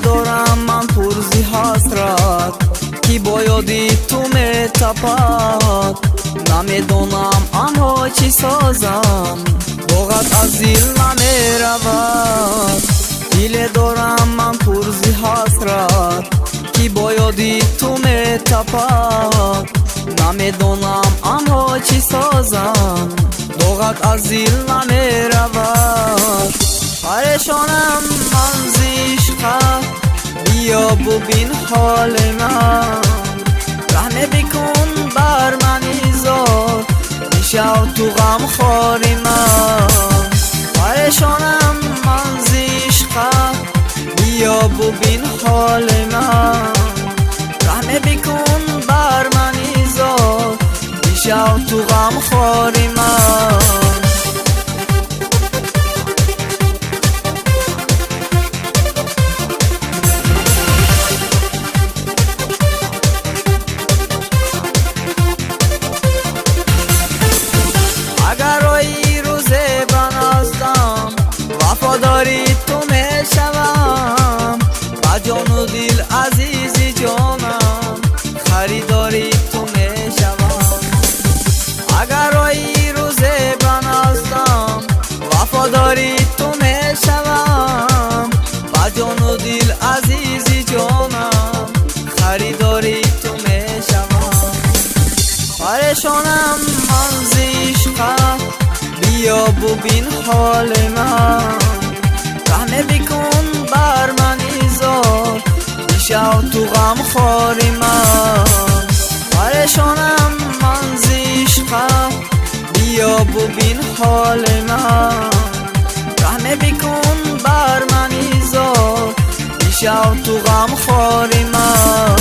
دارم من پرزی حسرت کی با یادی تو میتپد نمیدونم آنها چی سازم باغت از دل نمیرود دل دارم من پرزی حسرت کی با یادی تو میتپد نمیدونم آنها چی سازم باغت از دل نمیرود پریشانم من زیشقه بیا ببین حال من رحم بکن بر من ایزار میشو تو غم خواری من پریشانم من زیشقه بیا ببین حال من رحم بکن بر من ایزار میشو تو غم خواری من وفاداری تو میشوم با جان و دل عزیزی جانم خریداری تو میشوم اگر آیی روز بنازدم وفاداری تو میشوم با جان و دل عزیزی جانم خریداری تو میشوم پریشانم من زیشقه بیا ببین حال من رحم بکن بر من ایزار میشو تو غم خواری من پریشانم من زیشقه بیا ببین حال من رحم بکن بر من ایزار میشو تو غم خواری من